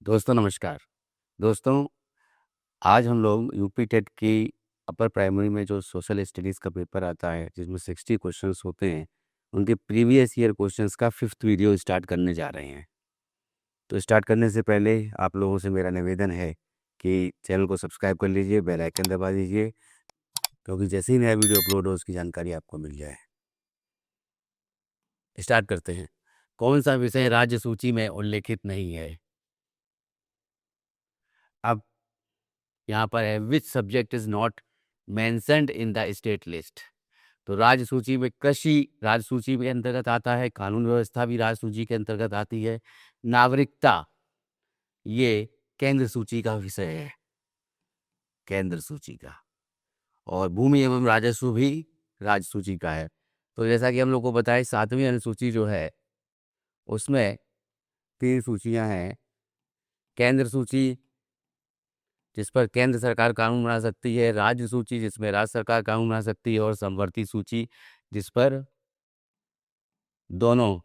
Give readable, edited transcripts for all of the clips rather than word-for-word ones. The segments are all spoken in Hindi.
दोस्तों नमस्कार। दोस्तों, आज हम लोग यूपी टेट की अपर प्राइमरी में जो सोशल स्टडीज़ का पेपर आता है, जिसमें 60 क्वेश्चंस होते हैं, उनके प्रीवियस ईयर क्वेश्चंस का 5th वीडियो स्टार्ट करने जा रहे हैं। तो स्टार्ट करने से पहले आप लोगों से मेरा निवेदन है कि चैनल को सब्सक्राइब कर लीजिए, बेल आइकन दबा दीजिए, क्योंकि जैसे ही नया वीडियो अपलोड हो उसकी जानकारी आपको मिल जाए। स्टार्ट करते हैं। कौन सा विषय राज्य सूची में उल्लेखित नहीं है? अब यहाँ पर है which subject is not mentioned in the state list. तो राज्य सूची में कृषि राज्य सूची के अंतर्गत आता है, कानून व्यवस्था भी राज्य सूची के अंतर्गत आती है, नागरिकता ये केंद्र सूची का विषय है, केंद्र सूची का, और भूमि एवं राजस्व भी राज्य सूची का है। तो जैसा कि हम लोग को बताए 7वीं अनुसूची जो है उसमें 3 सूचियां हैं। केंद्र सूची जिस पर केंद्र सरकार कानून बना सकती है, राज्य सूची जिसमें राज्य सरकार कानून बना सकती है, और समवर्ती सूची जिस पर दोनों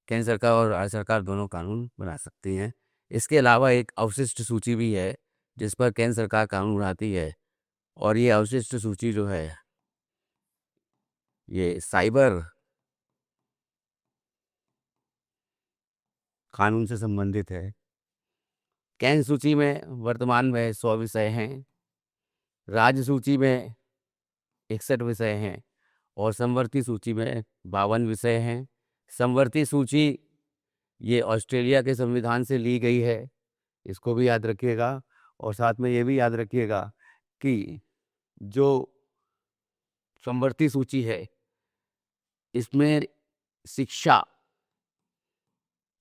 केंद्र सरकार और राज्य सरकार दोनों कानून बना सकती हैं। इसके अलावा एक अवशिष्ट सूची भी है जिस पर केंद्र सरकार कानून बनाती है, और ये अवशिष्ट सूची जो है ये साइबर कानून से संबंधित है। केंद्र सूची में वर्तमान में 100 विषय हैं, राज्य सूची में 61 विषय हैं, और समवर्ती सूची में 52 विषय हैं। समवर्ती सूची ये ऑस्ट्रेलिया के संविधान से ली गई है, इसको भी याद रखिएगा। और साथ में ये भी याद रखिएगा कि जो समवर्ती सूची है इसमें शिक्षा,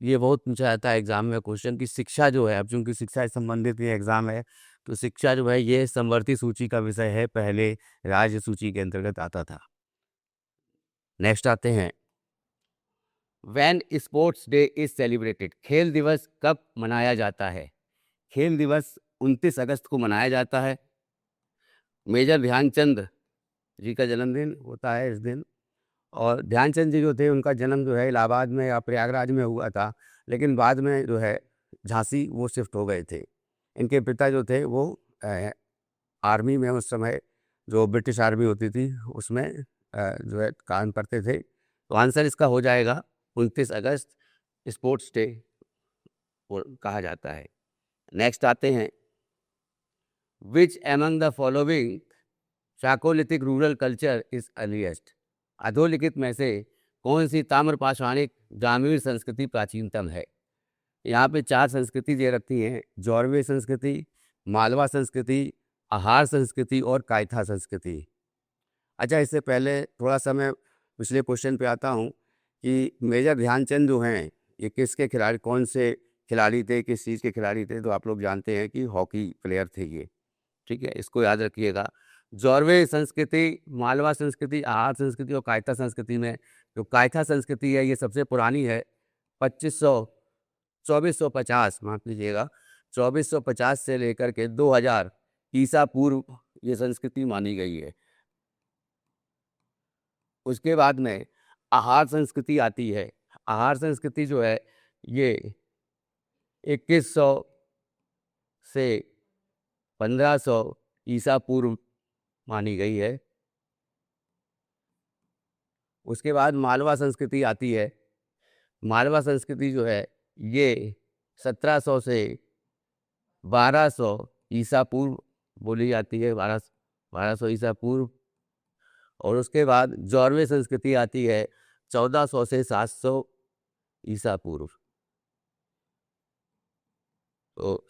ये बहुत पूछा जाता है एग्जाम में क्वेश्चन कि शिक्षा जो है, अब चूंकि शिक्षा से संबंधित ये एग्जाम है, तो शिक्षा जो है ये समवर्ती सूची का विषय है, पहले राज्य सूची के अंतर्गत आता था। नेक्स्ट आते हैं, when sports day is celebrated, खेल दिवस कब मनाया जाता है? खेल दिवस 29 अगस्त को मनाया जाता है। मेजर ध्यानचंद जी का जन्मदिन होता है इस दिन, और ध्यानचंद जी जो थे उनका जन्म जो है इलाहाबाद में या प्रयागराज में हुआ था, लेकिन बाद में जो है झांसी वो शिफ्ट हो गए थे। इनके पिता जो थे वो आर्मी में उस समय, जो ब्रिटिश आर्मी होती थी उसमें जो है काम करते थे। तो आंसर इसका हो जाएगा 29 अगस्त स्पोर्ट्स डे कहा जाता है। नेक्स्ट आते हैं, which among the following chalcolithic rural culture is earliest, अधोलिखित में से कौन सी ताम्र पाषाणिक ग्रामीण संस्कृति प्राचीनतम है? यहाँ पे 4 संस्कृति दे रखी हैं, जौरवे संस्कृति, मालवा संस्कृति, आहार संस्कृति और कायथा संस्कृति। अच्छा, इससे पहले थोड़ा सा मैं पिछले क्वेश्चन पे आता हूँ कि मेजर ध्यानचंद जो हैं ये किसके खिलाड़ी, कौन से खिलाड़ी थे, किस चीज़ के खिलाड़ी थे? तो आप लोग जानते हैं कि हॉकी प्लेयर थे ये, ठीक है, इसको याद रखिएगा। जौरवे संस्कृति, मालवा संस्कृति, आहार संस्कृति और कायथा संस्कृति में जो कायथा संस्कृति है ये सबसे पुरानी है। 2450 माफ लीजिएगा, 2450 से लेकर के 2000 ईसा पूर्व ये संस्कृति मानी गई है। उसके बाद में आहार संस्कृति आती है। आहार संस्कृति जो है ये 2100 से 1500 ईसा पूर्व मानी गई है। उसके बाद मालवा संस्कृति आती है। मालवा संस्कृति जो है ये 1700 से 1200 ईसा पूर्व बोली जाती है, 1200 ईसा पूर्व। और उसके बाद जौरवे संस्कृति आती है 1400 से 700 ईसा पूर्व। तो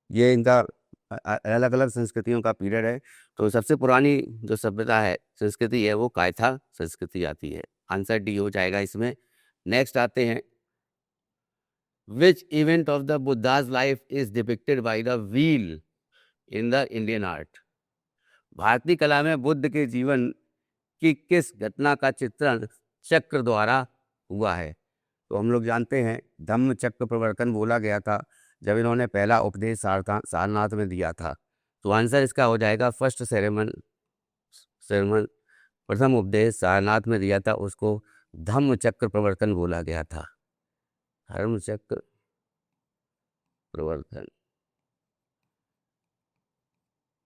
ये इनका अलग अलग संस्कृतियों का पीरियड है। तो सबसे पुरानी जो सभ्यता है, संस्कृति है, वो कायथा संस्कृति आती है। आंसर डी हो जाएगा इसमें। नेक्स्ट आते हैं, which event of the Buddha's life is depicted by the wheel in the Indian art, भारतीय कला में बुद्ध के जीवन की किस घटना का चित्रण चक्र द्वारा हुआ है? तो हम लोग जानते हैं धम्म चक्र प्रवर्तन बोला गया था जब इन्होंने पहला उपदेश सारनाथ में दिया था। तो आंसर इसका हो जाएगा फर्स्ट सेरेमन सेरेमन प्रथम उपदेश सारनाथ में दिया था, उसको धम्म चक्र प्रवर्तन बोला गया था। धर्म चक्र प्रवर्तन।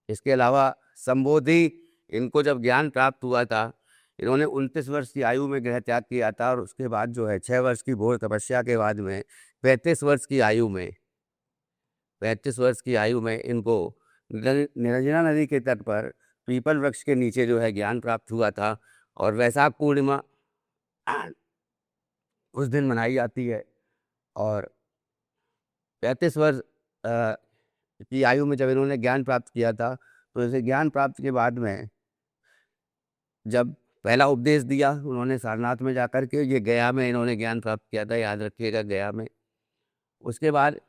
इसके अलावा संबोधि, इनको जब ज्ञान प्राप्त हुआ था, इन्होंने 29 वर्ष की आयु में गृह त्याग किया था, और उसके बाद जो है 6 वर्ष की घोर तपस्या के बाद में 35 वर्ष की आयु में 35 वर्ष की आयु में इनको निरंजना नदी के तट पर पीपल वृक्ष के नीचे जो है ज्ञान प्राप्त हुआ था। और वैशाख पूर्णिमा उस दिन मनाई जाती है। और 35 वर्ष की आयु में जब इन्होंने ज्ञान प्राप्त किया था, तो इसे ज्ञान प्राप्त के बाद में जब पहला उपदेश दिया उन्होंने सारनाथ में जाकर के, ये गया में इन्होंने ज्ञान प्राप्त किया था, याद रखिएगा, गया में। उसके बाद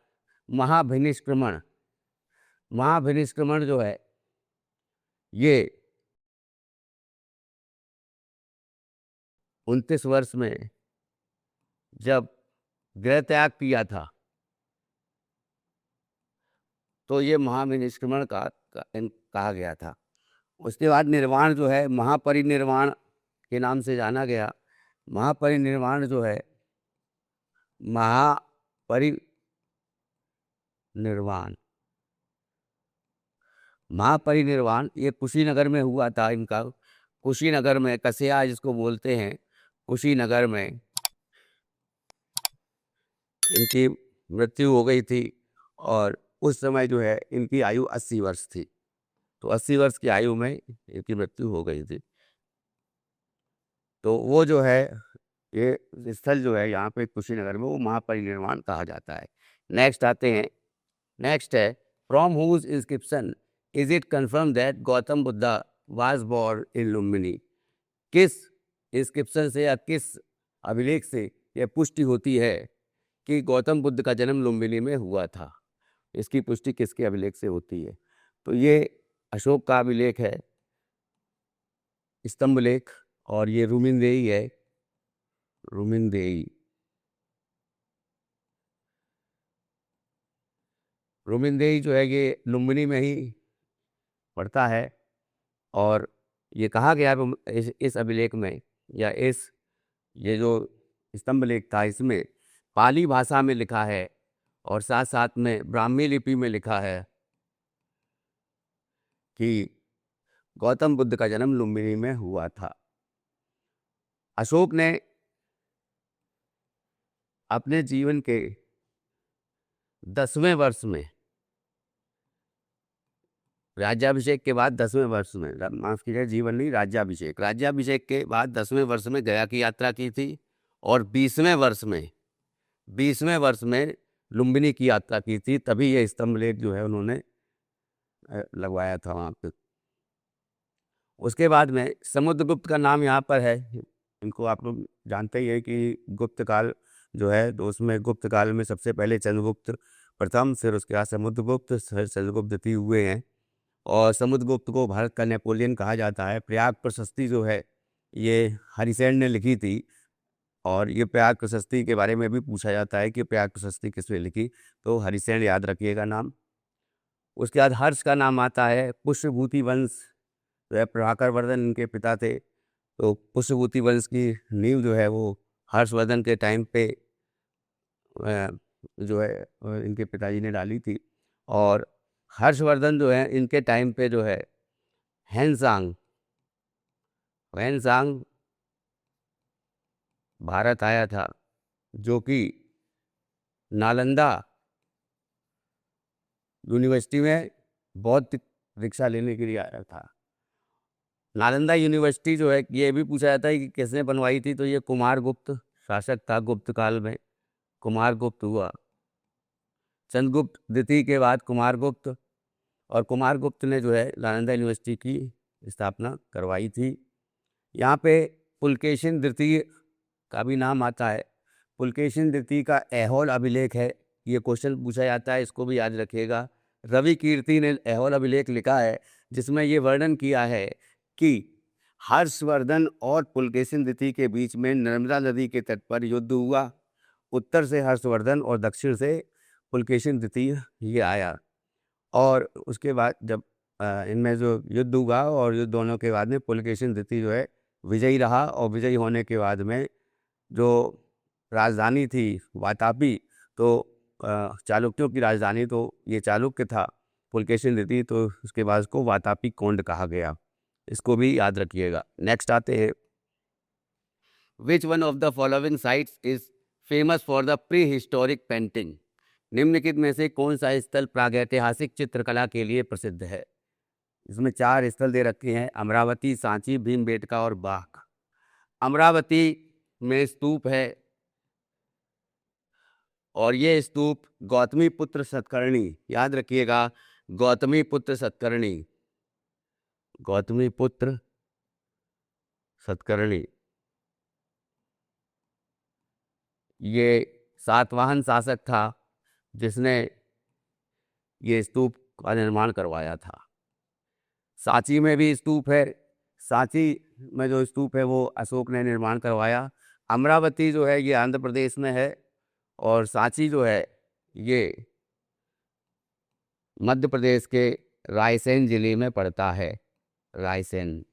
महाभिनिष्क्रमण, महाभिनिष्क्रमण जो है ये 29 वर्ष में जब गृह त्याग किया था, तो ये महाभिनिष्क्रमण कहा गया था। उसके बाद निर्वाण जो है महापरिनिर्वाण के नाम से जाना गया। महापरिनिर्वाण जो है महापरिनिर्वाण ये कुशीनगर में हुआ था इनका। कुशीनगर में, कसिया जिसको बोलते हैं, कुशीनगर में इनकी मृत्यु हो गई थी। और उस समय जो है इनकी आयु 80 वर्ष थी। तो 80 वर्ष की आयु में इनकी मृत्यु हो गई थी। तो वो जो है ये स्थल जो है यहाँ पे कुशीनगर में, वो महापरिनिर्वाण कहा जाता है। नेक्स्ट आते हैं, नेक्स्ट है from whose inscription is it confirmed that Gautam Buddha was born in Lumbini. किस इंस्क्रिप्शन से या किस अभिलेख से यह पुष्टि होती है कि गौतम बुद्ध का जन्म लुम्बिनी में हुआ था? इसकी पुष्टि किसके अभिलेख से होती है? तो ये अशोक का अभिलेख है, स्तंभलेख, और ये रुमिनदेई है, रुमिनदेई। रुमिनदेई जो है ये लुम्बिनी में ही पड़ता है। और ये कहा गया इस अभिलेख में, या ये जो स्तंभलेख था इसमें पाली भाषा में लिखा है, और साथ साथ में ब्राह्मी लिपि में लिखा है कि गौतम बुद्ध का जन्म लुम्बिनी में हुआ था। अशोक ने अपने जीवन के 10वें वर्ष में, राज्याभिषेक के बाद 10वें वर्ष में, माफ कीजिए, जीवन नहीं, राज्याभिषेक के बाद 10वें वर्ष में गया की यात्रा की थी। और 20वें वर्ष में लुम्बिनी की यात्रा की थी। तभी ये स्तंभलेख जो है उन्होंने लगवाया था वहाँ पे। उसके बाद में समुद्रगुप्त का नाम यहाँ पर है। इनको आप लोग जानते ही है कि गुप्त काल जो है, तो उसमें गुप्त काल में सबसे पहले चंद्रगुप्त प्रथम, फिर उसके बाद समुद्रगुप्त, फिर चंद्रगुप्त द्वितीय हुए हैं। और समुद्रगुप्त को भारत का नेपोलियन कहा जाता है। प्रयाग प्रशस्ति जो है ये हरिसेन ने लिखी थी। और ये प्रयाग प्रशस्ति के बारे में भी पूछा जाता है कि प्रयाग प्रशस्ति किसने लिखी, तो हरिसेन याद रखिएगा नाम। उसके बाद हर्ष का नाम आता है। पुष्यभूति वंश जो है प्रभाकर वर्धन इनके पिता थे। तो पुष्यभूति वंश की नींव जो है वो हर्षवर्धन के टाइम पे जो है इनके पिताजी ने डाली थी। और हर्षवर्धन जो है इनके टाइम पे जो है हेनसांग भारत आया था, जो कि नालंदा यूनिवर्सिटी में बौद्ध दीक्षा लेने के लिए आया था। नालंदा यूनिवर्सिटी जो है ये भी पूछा जाता है कि किसने बनवाई थी, तो ये कुमारगुप्त शासक था गुप्त काल में, कुमारगुप्त हुआ। चंद्रगुप्त द्वितीय के बाद कुमारगुप्त, और कुमारगुप्त ने जो है नालंदा यूनिवर्सिटी की स्थापना करवाई थी। यहाँ पे पुलकेशिन द्वितीय का भी नाम आता है। पुलकेशिन द्वितीय का ऐहोल अभिलेख है, ये क्वेश्चन पूछा जाता है, इसको भी याद रखिएगा। रवि कीर्ति ने ऐहोल अभिलेख लिखा है, जिसमें ये वर्णन किया है कि हर्षवर्धन और पुलकेशिन द्वितीय के बीच में नर्मदा नदी के तट पर युद्ध हुआ। उत्तर से हर्षवर्धन और दक्षिण से पुलकेशिन द्वितीय ये आया। और उसके बाद जब इनमें जो युद्ध हुआ, और युद्ध दोनों के बाद में पुलकेशिन द्वितीय जो है विजयी रहा। और विजयी होने के बाद में जो राजधानी थी वातापी, तो चालुक्यों की राजधानी तो ये चालुक्य था, पुलकेशिन थी, तो उसके बाद उसको वातापी कोंड कहा गया। इसको भी याद रखिएगा। नेक्स्ट आते हैं, which one of the following sites is famous for the pre historic painting. निम्नलिखित में से कौन सा स्थल प्रागैतिहासिक चित्रकला के लिए प्रसिद्ध है। इसमें 4 स्थल दे रखे हैं, अमरावती, सांची, भीमबेटका और बाग। अमरावती में स्तूप है, और ये स्तूप गौतमी पुत्र सतकर्णी, याद रखिएगा, गौतमी पुत्र सतकर्णी, गौतमी पुत्र सतकर्णी ये सातवाहन शासक था जिसने ये स्तूप का निर्माण करवाया था। सांची में भी स्तूप है, सांची में जो स्तूप है वो अशोक ने निर्माण करवाया। अमरावती जो है ये आंध्र प्रदेश में है, और सांची जो है ये मध्य प्रदेश के रायसेन जिले में पड़ता है, रायसेन।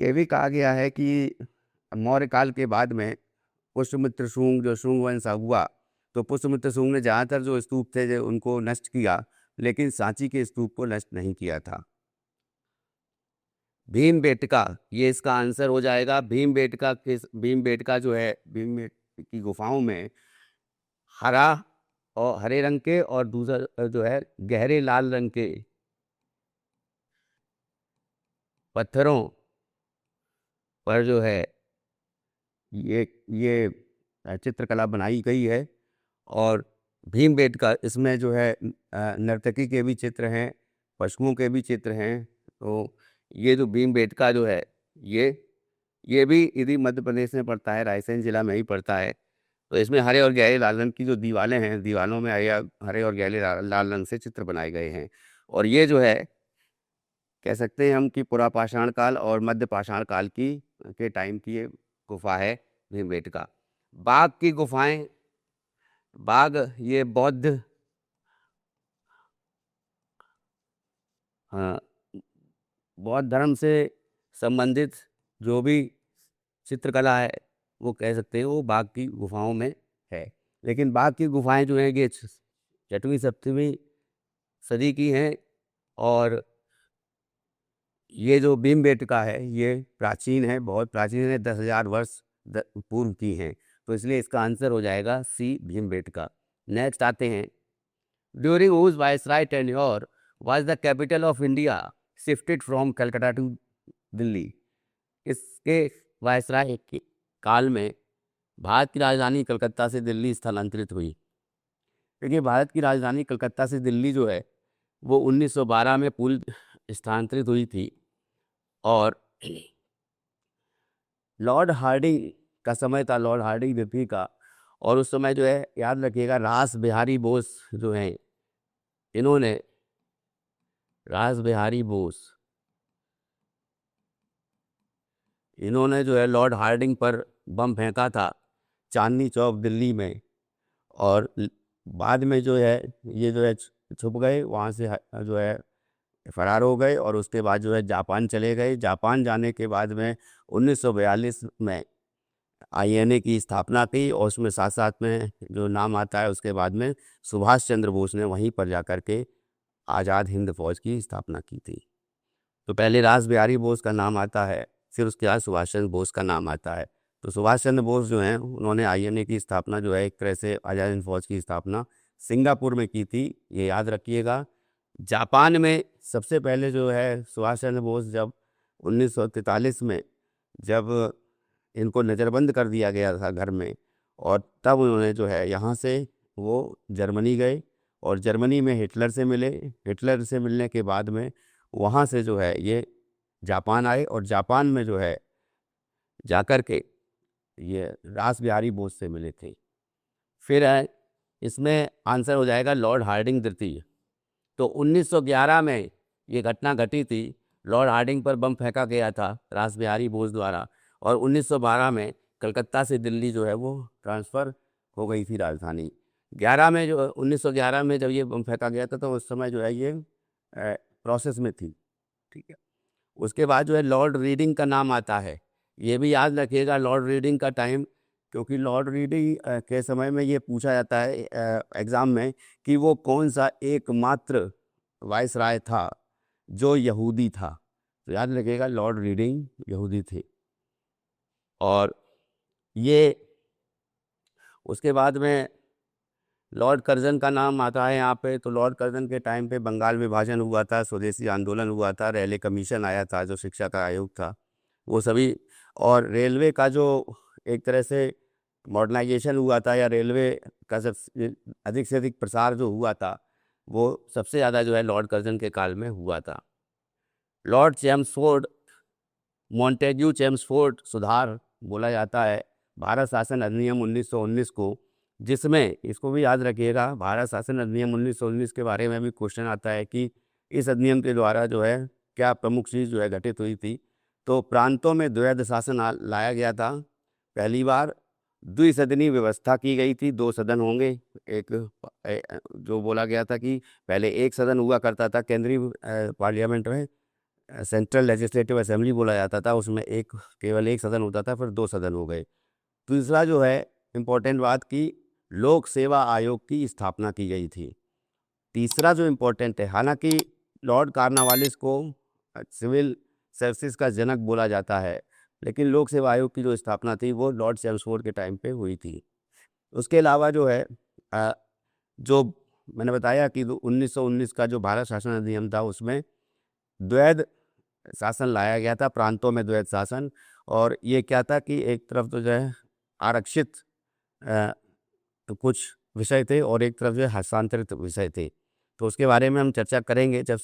ये भी कहा गया है कि मौर्य काल के बाद में पुष्यमित्र शुंग, जो शुंग वंश हुआ, तो पुष्यमित्र शुंग ने ज़्यादातर जो स्तूप थे जो उनको नष्ट किया, लेकिन सांची के स्तूप को नष्ट नहीं किया था। भीमबेटका, ये इसका आंसर हो जाएगा। भीमबेटका जो है, भीमबेटका की गुफाओं में हरा और हरे रंग के और दूसरा जो है गहरे लाल रंग के पत्थरों पर जो है ये चित्रकला बनाई गई है। और भीमबेटका, इसमें जो है नर्तकी के भी चित्र हैं, पशुओं के भी चित्र हैं। तो ये जो भीमबेटका जो है ये भी यदि मध्य प्रदेश में पड़ता है, रायसेन जिला में ही पड़ता है। तो इसमें हरे और गहरे लाल रंग की जो दीवारें हैं, दीवारों में हरे और गहरे लाल रंग से चित्र बनाए गए हैं। और ये जो है कह सकते हैं हम कि पुरा पाषाण काल और मध्य पाषाण काल की के टाइम की ये गुफा है भीमबेटका। बाघ की गुफाएं, बाघ ये बौद्ध, हाँ, बौद्ध धर्म से संबंधित जो भी चित्रकला है वो कह सकते हैं वो बाघ की गुफाओं में है। लेकिन बाघ की गुफाएं जो हैं ये 6वीं 7वीं सदी की हैं, और ये जो भीमबेटका है ये प्राचीन है, बहुत प्राचीन है, 10,000 वर्ष पूर्व की हैं। तो इसलिए इसका आंसर हो जाएगा सी, भीमबेटका। नेक्स्ट आते हैं, during whose viceroy tenure was the capital of India shifted from Calcutta to Delhi. इसके वायसराय के काल में भारत की राजधानी कलकत्ता से दिल्ली स्थानांतरित हुई। क्योंकि भारत की राजधानी कलकत्ता से दिल्ली जो है वो 1912 में पूरी स्थानांतरित हुई थी। और लॉर्ड हार्डिंग का समय था, लॉर्ड हार्डिंग व्यक्ति का, और उस समय जो है याद रखिएगा रास बिहारी बोस जो हैं, इन्होंने रास बिहारी बोस इन्होंने जो है लॉर्ड हार्डिंग पर बम फेंका था चांदनी चौक दिल्ली में। और बाद में जो है ये जो है छुप गए, वहाँ से जो है फरार हो गए, और उसके बाद जो है जापान चले गए। जापान जाने के बाद में 1942 में आईएनए की स्थापना की, और उसमें साथ साथ में जो नाम आता है उसके बाद में सुभाष चंद्र बोस ने वहीं पर जाकर के आज़ाद हिंद फौज की स्थापना की थी। तो पहले रास बिहारी बोस का नाम आता है, फिर उसके बाद सुभाष चंद्र बोस का नाम आता है। तो सुभाष चंद्र बोस जो हैं उन्होंने आईएनए की स्थापना जो है एक तरह से आज़ाद हिंद फौज की स्थापना सिंगापुर में की थी, ये याद रखिएगा। जापान में सबसे पहले जो है सुभाष चंद्र बोस जब 1943 में जब इनको नज़रबंद कर दिया गया था घर में, और तब उन्होंने जो है यहाँ से वो जर्मनी गए, और जर्मनी में हिटलर से मिले। हिटलर से मिलने के बाद में वहाँ से जो है ये जापान आए, और जापान में जो है जाकर के ये रास बिहारी बोस से मिले थे। फिर है इसमें आंसर हो जाएगा लॉर्ड हार्डिंग तृतीय। तो 1911 में ये घटना घटी थी, लॉर्ड हार्डिंग पर बम फेंका गया था रास बिहारी बोस द्वारा, और 1912 में कलकत्ता से दिल्ली जो है वो ट्रांसफ़र हो गई थी राजधानी। 1911 में जब ये बम फेंका गया था तो उस समय जो है ये प्रोसेस में थी, ठीक है। उसके बाद जो है लॉर्ड रीडिंग का नाम आता है, ये भी याद रखिएगा। लॉर्ड रीडिंग का टाइम क्योंकि लॉर्ड रीडिंग के समय में ये पूछा जाता है एग्ज़ाम में कि वो कौन सा एकमात्र वायसराय था जो यहूदी था। तो याद रखिएगा लॉर्ड रीडिंग यहूदी थे। और ये उसके बाद में लॉर्ड कर्जन का नाम आता है यहाँ पे। तो लॉर्ड कर्जन के टाइम पे बंगाल विभाजन हुआ था, स्वदेशी आंदोलन हुआ था, रेले कमीशन आया था जो शिक्षा का आयोग था, वो सभी। और रेलवे का जो एक तरह से मॉडर्नाइजेशन हुआ था या रेलवे का सबसे अधिक से अधिक प्रसार जो हुआ था वो सबसे ज़्यादा जो है लॉर्ड कर्जन के काल में हुआ था। लॉर्ड चेम्सफोर्ड, मॉन्टेग्यू चेम्सफोर्ड सुधार बोला जाता है भारत शासन अधिनियम 1919 को, जिसमें इसको भी याद रखिएगा भारत शासन अधिनियम 1919 के बारे में भी क्वेश्चन आता है कि इस अधिनियम के द्वारा जो है क्या प्रमुख चीज़ जो है घटित हुई थी। तो प्रांतों में द्वैध शासन लाया गया था पहली बार। द्विसदनी व्यवस्था की गई थी, 2 सदन होंगे। एक जो बोला गया था कि पहले एक सदन हुआ करता था केंद्रीय पार्लियामेंट में, सेंट्रल लेजिस्लेटिव असेंबली बोला जाता था, उसमें केवल एक सदन होता था, फिर 2 सदन हो गए। दूसरा जो है इम्पोर्टेंट बात की लोक सेवा आयोग की स्थापना की गई थी। तीसरा जो इम्पोर्टेंट है, हालांकि लॉर्ड कार्नवालिस को सिविल सर्विसेज का जनक बोला जाता है, लेकिन लोक सेवा आयोग की जो स्थापना थी वो लॉर्ड चेम्सफोर्ड के टाइम पे हुई थी। उसके अलावा जो है जो मैंने बताया कि 1919 का जो भारत शासन अधिनियम था उसमें द्वैध शासन लाया गया था, प्रांतों में द्वैध शासन। और ये क्या था कि एक तरफ तो जो है आरक्षित कुछ विषय थे और एक तरफ जो है हस्तांतरित विषय थे। तो उसके बारे में हम चर्चा करेंगे जब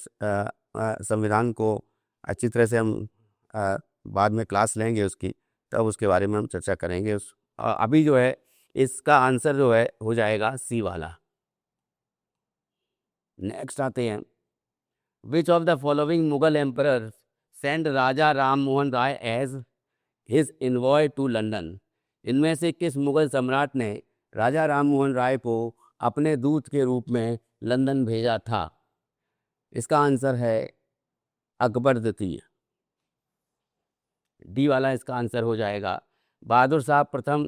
संविधान को अच्छी तरह से हम बाद में क्लास लेंगे उसकी, तब उसके बारे में हम चर्चा करेंगे। अभी जो है इसका आंसर जो है हो जाएगा सी वाला। नेक्स्ट आते हैं, which of the following Mughal emperor send Raja Ram Mohan Roy as his envoy to London. इनमें से किस मुगल सम्राट ने राजा राम मोहन राय को अपने दूत के रूप में लंदन भेजा था? इसका आंसर है अकबर द्वितीय, डी वाला इसका आंसर हो जाएगा। बहादुर शाह प्रथम,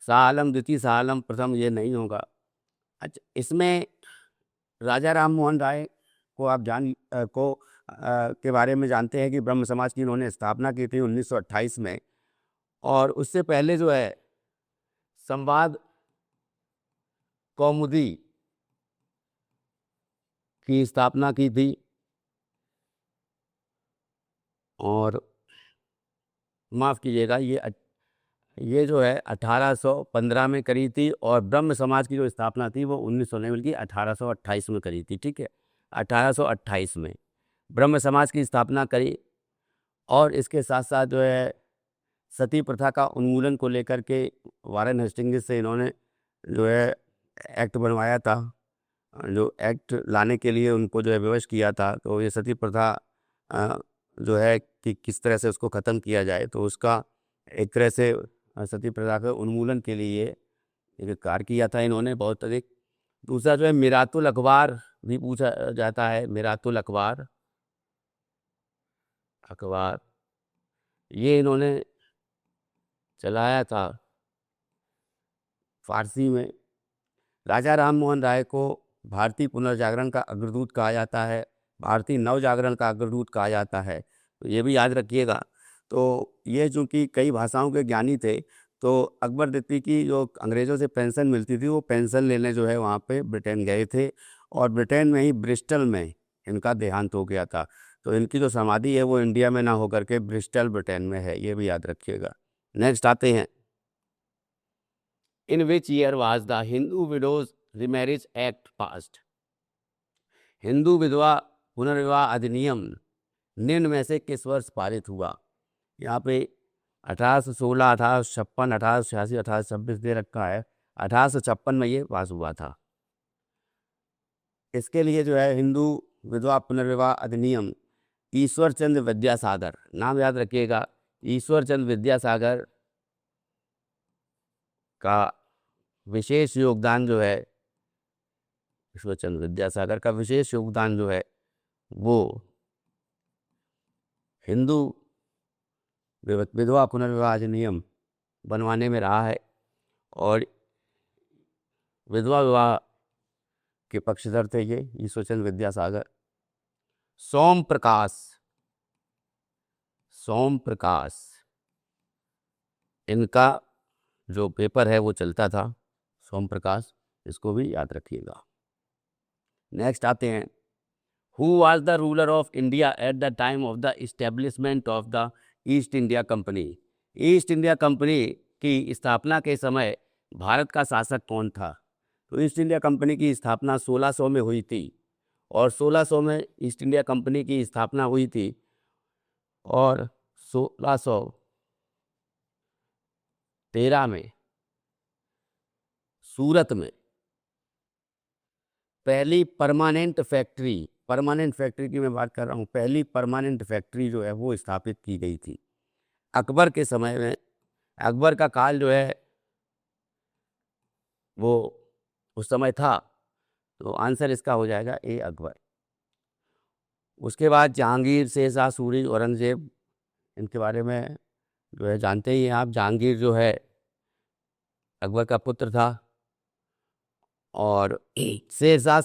शाह आलम द्वितीय, शाह आलम प्रथम ये नहीं होगा। अच्छा, इसमें राजा राम मोहन राय को आप के बारे में जानते हैं कि ब्रह्म समाज की इन्होंने स्थापना की थी 1928 में। और उससे पहले जो है संवाद कौमुदी की स्थापना की थी और माफ़ कीजिएगा ये जो है 1815 में करी थी और ब्रह्म समाज की जो स्थापना थी वो 1900 नहीं बल्कि 1828 में करी थी। ठीक है, 1828 में ब्रह्म समाज की स्थापना करी। और इसके साथ साथ जो है सती प्रथा का उन्मूलन को लेकर के वारेन हेस्टिंग्स से इन्होंने जो है एक्ट बनवाया था, जो एक्ट लाने के लिए उनको जो है विवश किया था। तो ये सती प्रथा जो है कि किस तरह से उसको ख़त्म किया जाए, तो उसका एक तरह से सती प्रथा के उन्मूलन के लिए एक कार्य किया था इन्होंने बहुत अधिक। दूसरा जो है मिरातुल अखबार भी पूछा जाता है, मिरातुल अखबार ये इन्होंने चलाया था फारसी में। राजा राम मोहन राय को भारतीय पुनर्जागरण का अग्रदूत कहा जाता है, भारतीय नवजागरण का अग्रदूत कहा जाता है, तो ये भी याद रखिएगा। तो ये चूँकि कई भाषाओं के ज्ञानी थे, तो अकबर द्वितीय की जो अंग्रेज़ों से पेंशन मिलती थी वो पेंशन लेने जो है वहाँ पे ब्रिटेन गए थे और ब्रिटेन में ही ब्रिस्टल में इनका देहांत हो गया था। तो इनकी जो समाधि है वो इंडिया में ना होकर के ब्रिस्टल ब्रिटेन में है, ये भी याद रखिएगा। नेक्स्ट आते हैं, in which year was the Hindu widows remarriage act passed. Hindu विधवा पुनर्विवाह अधिनियम निम्न में से किस वर्ष पारित हुआ? यहाँ पे 1816, 1856, 1886, 1826 दे रखा है। 1856 में ये पास हुआ था। इसके लिए जो है हिंदू विधवा पुनर्विवाह अधिनियम ईश्वर चंद्र विद्यासागर, नाम याद रखिएगा, ईश्वर चंद्र विद्यासागर का विशेष योगदान जो है, ईश्वर चंद्र विद्यासागर का विशेष योगदान जो है वो हिंदू विधवा पुनर्विवाह अधिनियम बनवाने में रहा है। और विधवा विवाह के पक्षधर थे ये ईश्वरचंद्र विद्यासागर। सोम प्रकाश, सोम प्रकाश, इनका जो पेपर है वो चलता था, सोम प्रकाश, इसको भी याद रखिएगा। नेक्स्ट आते हैं, who was the ruler of India at the time of the establishment of the east India company. East India company की स्थापना के समय भारत का शासक कौन था? तो ईस्ट इंडिया कंपनी की स्थापना 1600 में हुई थी, और 1600 में ईस्ट इंडिया कंपनी की स्थापना हुई थी, और 1613 में सूरत में पहली परमानेंट फैक्ट्री की मैं बात कर रहा हूँ, पहली परमानेंट फैक्ट्री जो है वो स्थापित की गई थी अकबर के समय में। अकबर का काल जो है वो उस समय था, तो आंसर इसका हो जाएगा ए, अकबर। उसके बाद जहांगीर, शेरशाह सूरी, औरंगजेब, इनके बारे में जो है जानते ही हैं आप। जहांगीर जो है अकबर का पुत्र था, और शेरशाह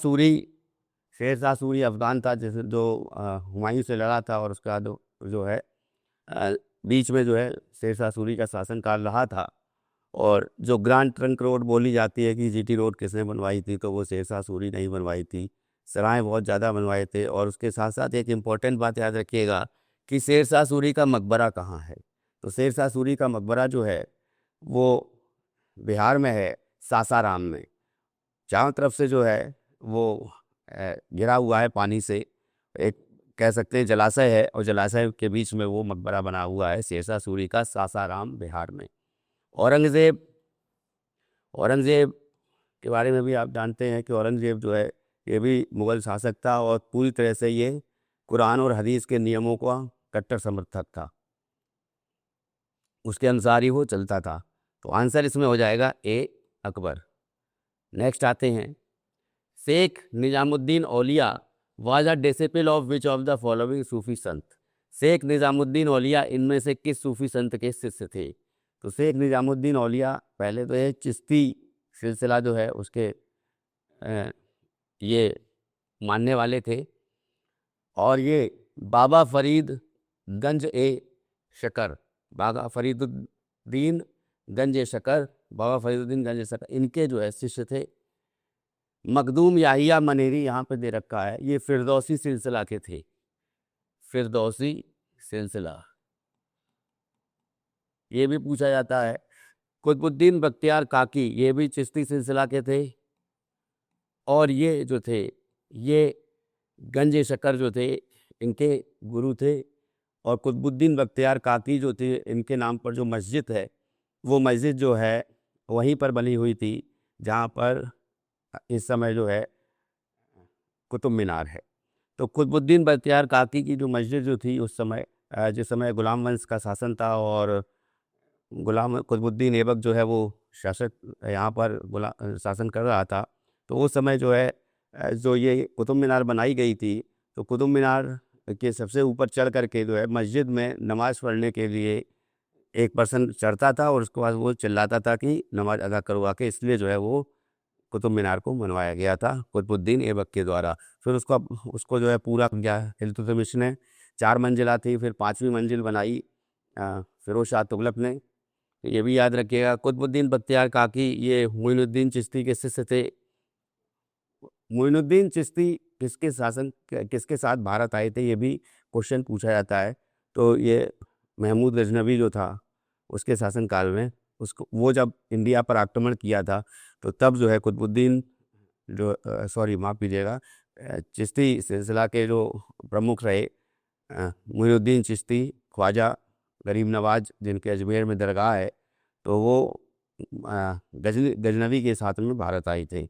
सूरी अफगान था, जैसे जो हुमायूं से लड़ा था, और उसका जो है बीच में जो है शेरशाह सूरी का शासनकाल रहा था। और जो ग्रैंड ट्रंक रोड बोली जाती है कि जीटी रोड किसने बनवाई थी, तो वो शेरशाह सूरी नहीं बनवाई थी। सराय बहुत ज़्यादा बनवाए थे। और उसके साथ साथ एक इम्पॉर्टेंट बात याद रखिएगा कि शेरशाह सूरी का मकबरा कहाँ है। तो शेरशाह सूरी का मकबरा जो है वो बिहार में है, सासाराम में। चारों तरफ से जो है वो घिरा हुआ है पानी से, एक कह सकते हैं जलाशय है, और जलाशय के बीच में वो मकबरा बना हुआ है शेरशाह सूरी का, सासाराम बिहार में। औरंगज़ेब के बारे में भी आप जानते हैं कि औरंगज़ेब जो है ये भी मुग़ल शासक था, और पूरी तरह से ये कुरान और हदीस के नियमों का कट्टर समर्थक था, उसके अनुसार ही वो चलता था। तो आंसर इसमें हो जाएगा ए, अकबर। नेक्स्ट आते हैं, Shaikh Nizamuddin Auliya was a disciple of which of the following Sufi संत। शेख निजामुद्दीन औलिया इनमें से किस सूफी संत के शिष्य थे? तो शेख निजामुद्दीन औलिया पहले तो ये चिश्ती सिलसिला जो है उसके ये मानने वाले थे, और ये बाबा फरीद गंज ए शकर, बाबा फरीदुद्दीन गंज ए शकर, बाबा फरीदुद्दीन गंज ए शकर, इनके जो है शिष्य थे। मखदूम याहिया मनेरी यहाँ पे दे रखा है, ये फिरदौसी सिलसिला के थे, फिरदौसी सिलसिला, ये भी पूछा जाता है। कुतुबुद्दीन बख्तियार काकी, ये भी चिश्ती सिलसिला के थे, और ये जो थे ये गंज शकर जो थे इनके गुरु थे। और कुतुबुद्दीन बख्तियार काकी जो थे, इनके नाम पर जो मस्जिद है, वो मस्जिद जो है वहीं पर बनी हुई थी जहाँ पर इस समय जो है कुतुब मीनार है। तो कुतुबुद्दीन बख्तियार काकी की जो मस्जिद जो थी उस समय, जिस समय गुलाम वंश का शासन था, और गुलाम कुतुबुद्दीन ऐबक जो है वो शासक यहाँ पर शासन कर रहा था, तो उस समय जो है जो ये कुतुब मीनार बनाई गई थी, तो कुतुब मीनार के सबसे ऊपर चढ़ करके जो है मस्जिद में नमाज़ पढ़ने के लिए एक पर्सन चढ़ता था, और उसके बाद वो चिल्लाता था कि नमाज अदा करवा के, इसलिए जो है वो कुतुब मीनार को बनवाया गया था कुतुबुद्दीन ऐबक के द्वारा। फिर उसको जो है पूरा किया इल्तुतमिश ने। 4 मंजिला थी, फिर 5वीं मंजिल बनाई फिरोज शाह तुगलक ने। ये भी याद रखिएगा। कुतुबुद्दीन बख्तियार काकी ये मोइनुद्दीन चिश्ती के शिष्य थे। मोइनुद्दीन चिश्ती किसके साथ भारत आए थे, ये भी क्वेश्चन पूछा जाता है। तो ये महमूद गजनवी जो था उसके शासनकाल में, उसको वो जब इंडिया पर आक्रमण किया था, तो तब जो है कुतुबुद्दीन जो सॉरी माफ़ कीजिएगा, चिश्ती सिलसिला के जो प्रमुख रहे मोइनुद्दीन चिश्ती, ख्वाजा गरीब नवाज जिनके अजमेर में दरगाह है, तो वो गजनवी के साथ में भारत आए थे।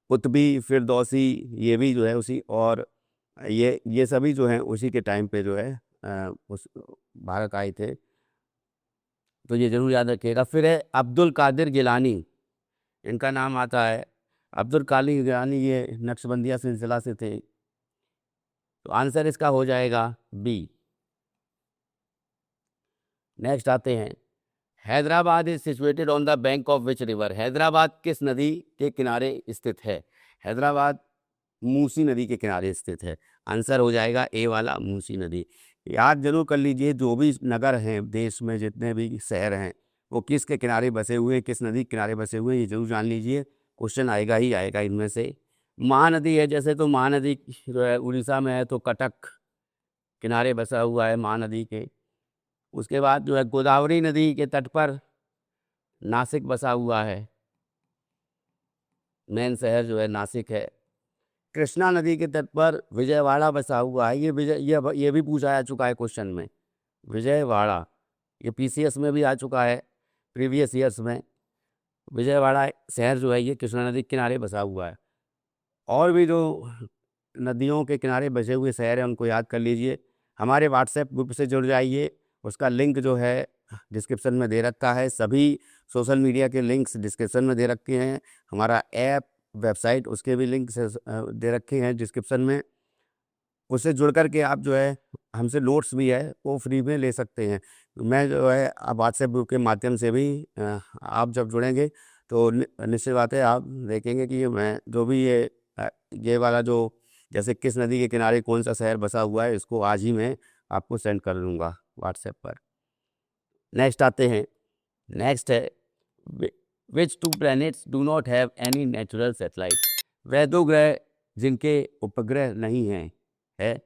कुतबी, फिरदौसी, ये भी जो है उसी, और ये सभी जो हैं उसी के टाइम पे जो है उस भारत आए थे, तो ये ज़रूर याद रखिएगा। फिर है अब्दुल कादिर गिलानी, इनका नाम आता है। अब्दुल कादिर गिलानी ये नक्शबंदिया सिलसिला से थे, तो आंसर इसका हो जाएगा बी। नेक्स्ट आते हैं, Hyderabad is situated on the bank of which river? Hyderabad किस नदी के किनारे स्थित है? हैदराबाद मूसी नदी के किनारे स्थित है। आंसर हो जाएगा ए वाला, मूसी नदी। याद जरूर कर लीजिए, जो भी नगर हैं देश में, जितने भी शहर हैं, वो किसके किनारे बसे हुए हैं, किस नदी के किनारे बसे हुए हैं, ये जरूर जान लीजिए। क्वेश्चन आएगा ही आएगा इनमें से। महानदी है जैसे, तो महानदी जो है उड़ीसा में है, तो कटक किनारे बसा हुआ है महानदी के। उसके बाद जो है गोदावरी नदी के तट पर नासिक बसा हुआ है, मेन शहर जो है नासिक है। कृष्णा नदी के तट पर विजयवाड़ा बसा हुआ है। ये भी पूछा जा चुका है क्वेश्चन में, विजयवाड़ा। ये पीसीएस में भी आ चुका है प्रीवियस ईयर्स में। विजयवाड़ा शहर जो है ये कृष्णा नदी के किनारे बसा हुआ है। और भी जो नदियों के किनारे बसे हुए शहर हैं उनको याद कर लीजिए। हमारे व्हाट्सएप ग्रुप से जुड़ जाइए, उसका लिंक जो है डिस्क्रिप्शन में दे रखा है। सभी सोशल मीडिया के लिंक्स डिस्क्रिप्शन में दे रखे हैं। हमारा ऐप, वेबसाइट, उसके भी लिंक दे रखे हैं डिस्क्रिप्शन में। उससे जुड़ कर के आप जो है हमसे नोट्स भी है वो फ्री में ले सकते हैं। मैं जो है आप व्हाट्सएप ग्रुप के माध्यम से भी आप जब जुड़ेंगे तो निश्चित बात है आप देखेंगे कि मैं जो भी ये वाला जो जैसे किस नदी के किनारे कौन सा शहर बसा हुआ है, इसको आज ही मैं आपको सेंड कर दूंगा व्हाट्सएप पर। नेक्स्ट आते हैं। नेक्स्ट है which two planets do not have any natural satellite? वह दो ग्रह जिनके उपग्रह नहीं हैं, है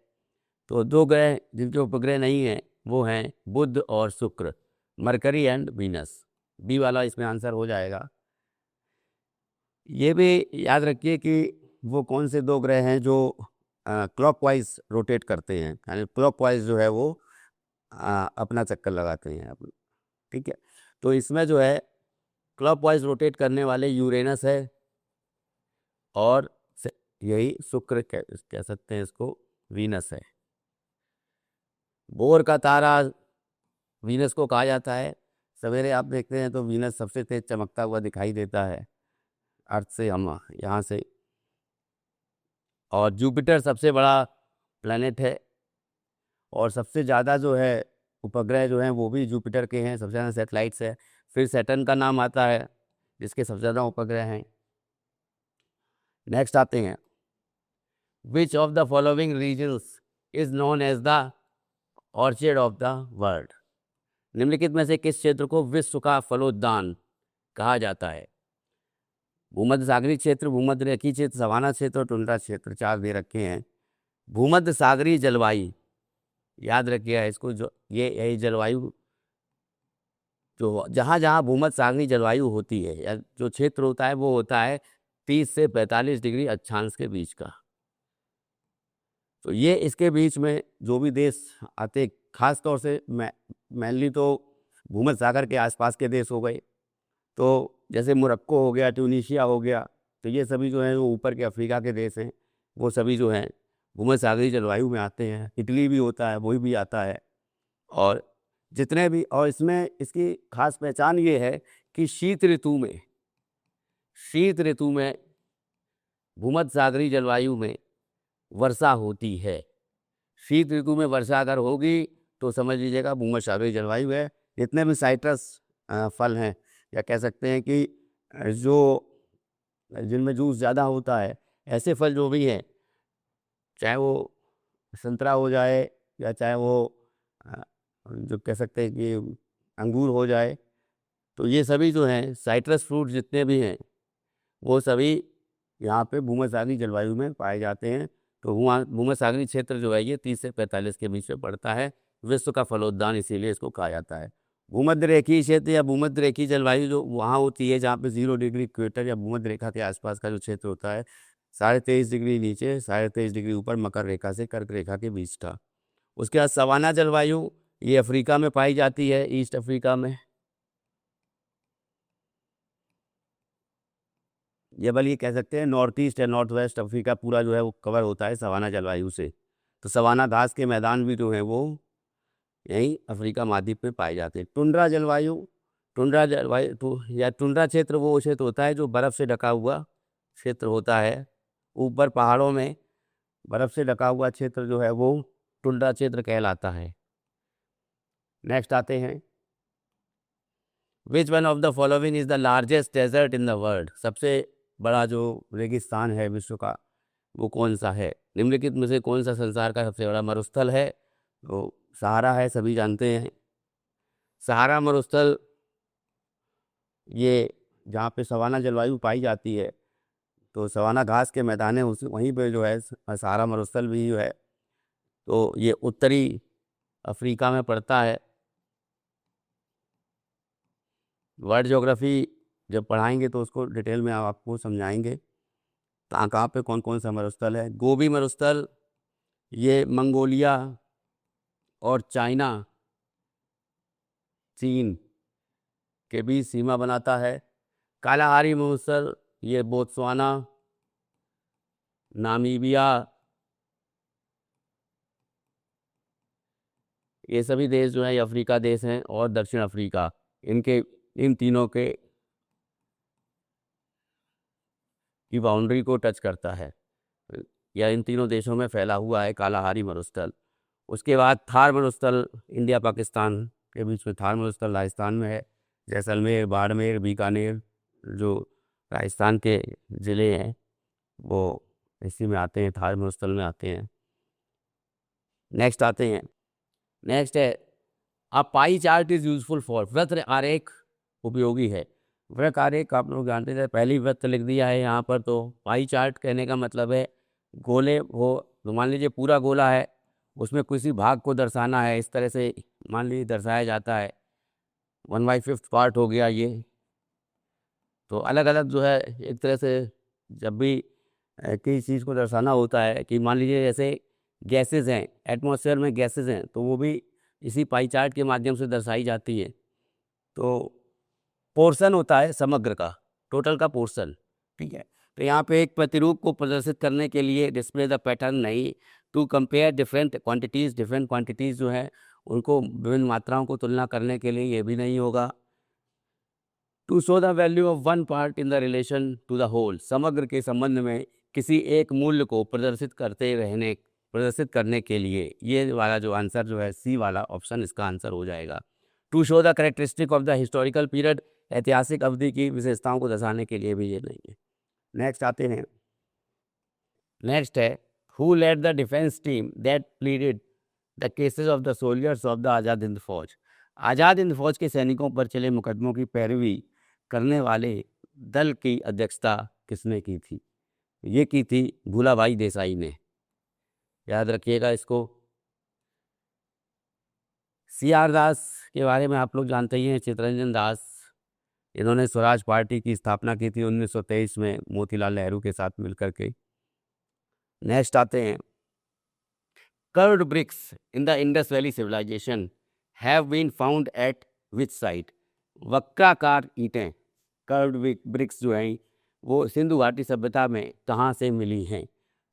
तो दो ग्रह जिनके उपग्रह नहीं हैं वो हैं बुध और शुक्र, मरकरी एंड वीनस। बी वाला इसमें आंसर हो जाएगा। ये भी याद रखिए कि वो कौन से दो ग्रह हैं जो क्लॉकवाइज रोटेट करते हैं, यानी क्लॉकवाइज जो है वो अपना चक्कर लगाते हैं अपना। ठीक है, तो इसमें जो है क्लॉकवाइज रोटेट करने वाले यूरेनस है और यही शुक्र कह सकते हैं इसको, वीनस है। बोर का तारा वीनस को कहा जाता है। सवेरे आप देखते हैं तो वीनस सबसे तेज चमकता हुआ दिखाई देता है अर्थ से, हम यहाँ से। और जुपिटर सबसे बड़ा प्लैनेट है और सबसे ज़्यादा जो है उपग्रह जो हैं वो भी जुपिटर के हैं, सबसे ज़्यादा सैटेलाइट्स है। फिर सैटर्न का नाम आता है जिसके सबसे ज़्यादा उपग्रह हैं। नेक्स्ट आते हैं। Which of the following regions is known as the orchid of the world? निम्नलिखित में से किस क्षेत्र को विश्व का फलोद्यान कहा जाता है? भूमध्य सागरीय क्षेत्र, भूमध्य रेखीय क्षेत्र, सवाना क्षेत्र और टुंड्रा क्षेत्र, चार दे रखे हैं। भूमध्य सागरीय जलवायु, याद रखिएगा इसको, जो यही जलवायु जो जहाँ जहाँ भूमध्य सागरीय जलवायु होती है या जो क्षेत्र होता है वो होता है 30 से 45 डिग्री अक्षांश के बीच का। तो ये इसके बीच में जो भी देश आते, खास तौर से मेनली तो भूमध्य सागर के आसपास के देश हो गए, तो जैसे मोरक्को हो गया, ट्यूनीशिया हो गया, तो ये सभी जो हैं वो ऊपर के अफ्रीका के देश हैं, वो सभी जो हैं भूमध्य सागरीय जलवायु में आते हैं। इटली भी होता है, वही भी आता है। और जितने भी, और इसमें इसकी खास पहचान ये है कि शीत ऋतु में भूमध्य सागरीय जलवायु में वर्षा होती है। शीत ऋतु में वर्षा अगर होगी तो समझ लीजिएगा भूमध्य सागरीय जलवायु है। जितने भी साइट्रस फल हैं, या कह सकते हैं कि जो जिनमें जूस ज़्यादा होता है, ऐसे फल जो भी हैं, चाहे वो संतरा हो जाए या चाहे वो जो कह सकते हैं कि अंगूर हो जाए, तो ये सभी जो हैं साइट्रस फ्रूट जितने भी हैं वो सभी यहाँ पे भूमध्य सागरीय जलवायु में पाए जाते हैं। तो वहाँ भूमध्य सागरीय क्षेत्र जो है ये 30 से 45 के बीच में पड़ता है। विश्व का फलोद्यान इसीलिए इसको कहा जाता है। भूमध्य रेखीय क्षेत्र या भूमध्य रेखीय जलवायु जो वहाँ होती है जहाँ पे 0 डिग्री इक्वेटर या भूमध्य रेखा के आसपास का जो क्षेत्र होता है, 23.5 डिग्री नीचे 23.5 डिग्री ऊपर मकर रेखा से कर्क रेखा के बीच था। उसके बाद सवाना जलवायु, ये अफ्रीका में पाई जाती है, ईस्ट अफ्रीका में। ये बल्कि कह सकते हैं नॉर्थ ईस्ट या नॉर्थ वेस्ट अफ्रीका पूरा जो है वो कवर होता है सवाना जलवायु से। तो सवाना घास के मैदान भी जो है वो यहीं अफ्रीका महाद्वीप में पाए जाते हैं। टुंड्रा जलवायु या टुंड्रा क्षेत्र वो क्षेत्र होता है जो बर्फ़ से ढका हुआ क्षेत्र होता है। ऊपर पहाड़ों में बर्फ़ से ढका हुआ क्षेत्र जो है वो टुंड्रा क्षेत्र कहलाता है। नेक्स्ट आते हैं। Which one of the following is the largest desert in the world? सबसे बड़ा जो रेगिस्तान है विश्व का वो कौन सा है? निम्नलिखित में से कौन सा संसार का सबसे बड़ा मरुस्थल है? तो सहारा है, सभी जानते हैं। सहारा मरुस्थल ये जहाँ पे सवाना जलवायु पाई जाती है, तो सवाना घास के मैदान है, उस वहीं पे जो है सहारा मरुस्थल भी जो है, तो ये उत्तरी अफ्रीका में पड़ता है। वर्ल्ड ज्योग्राफी जब पढ़ाएंगे तो उसको डिटेल में आपको समझाएंगे कहाँ कहाँ पे कौन कौन सा मरुस्थल है। गोबी मरुस्थल ये मंगोलिया और चाइना, चीन के बीच सीमा बनाता है। कालाहारी मरुस्थल ये बोत्सवाना, नामीबिया, ये सभी देश जो है ये अफ्रीका देश हैं, और दक्षिण अफ्रीका, इन तीनों के की बाउंड्री को टच करता है, या इन तीनों देशों में फैला हुआ है कालाहारी मरुस्थल। उसके बाद थार मरुस्थल इंडिया पाकिस्तान के बीच में, थार मरुस्थल राजस्थान में है। जैसलमेर, बाड़मेर, बीकानेर जो राजस्थान के ज़िले हैं वो इसी में आते हैं, थार मरुस्थल में आते हैं। नेक्स्ट आते हैं, नेक्स्ट है a pie chart is useful for? वृत्त आरेख उपयोगी है। वृत्त आरेख आप लोग जानते थे, पहली वृत्त लिख दिया है यहाँ पर। तो पाई चार्ट कहने का मतलब है गोले हो, तो मान लीजिए पूरा गोला है, उसमें किसी भाग को दर्शाना है, इस तरह से मान लीजिए दर्शाया जाता है। 1/5 पार्ट हो गया ये। तो अलग अलग जो है एक तरह से जब भी किसी चीज़ को दर्शाना होता है, कि मान लीजिए जैसे गैसेस हैं, एटमॉस्फेयर में गैसेस हैं, तो वो भी इसी पाई चार्ट के माध्यम से दर्शाई जाती है। तो पोर्शन होता है समग्र का, टोटल का पोर्शन, ठीक है। तो यहाँ पे एक प्रतिरूप को प्रदर्शित करने के लिए डिस्प्ले द पैटर्न नहीं, टू कंपेयर डिफरेंट क्वांटिटीज़ जो है उनको विभिन्न मात्राओं को तुलना करने के लिए ये भी नहीं होगा। To show the value of one part in the relation to the whole, समग्र के संबंध में किसी एक मूल्य को प्रदर्शित करने के लिए, ये वाला जो आंसर जो है सी वाला ऑप्शन इसका आंसर हो जाएगा। To show the characteristic of the historical period, ऐतिहासिक अवधि की विशेषताओं को दर्शाने के लिए भी ये नहीं है। नेक्स्ट आते हैं, नेक्स्ट है who led the defence team that pleaded the cases of the soldiers of the Azad Hind Fauj? Azad Hind फौज के सैनिकों पर चले मुकदमों की पैरवी करने वाले दल की अध्यक्षता किसने की थी? ये की थी भूलाभाई देसाई ने, याद रखिएगा इसको। CR दास के बारे में आप लोग जानते ही हैं, चित्तरंजन दास, इन्होंने स्वराज पार्टी की स्थापना की थी 1923 में मोतीलाल नेहरू के साथ मिलकर के। नेक्स्ट आते हैं, curved bricks in the Indus valley civilisation have been found at which site? वक्राकार ईंटें, कर्व्ड ब्रिक्स जो हैं वो सिंधु घाटी सभ्यता में कहाँ से मिली हैं?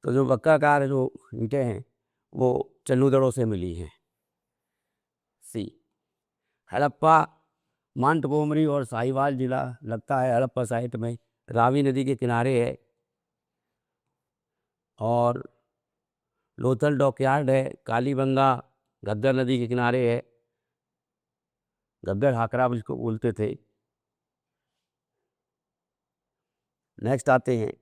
तो जो वक्राकार जो ईंटें हैं वो चंडूदड़ों से मिली हैं। सी, हड़प्पा, मांटगोमरी और साहिवाल जिला लगता है हड़प्पा साइट में, रावी नदी के किनारे है। और लोथल डॉकयार्ड है, कालीबंगा घग्गर नदी के किनारे है, घग्गर हाकरा जिसको बोलते थे। नेक्स्ट आते हैं,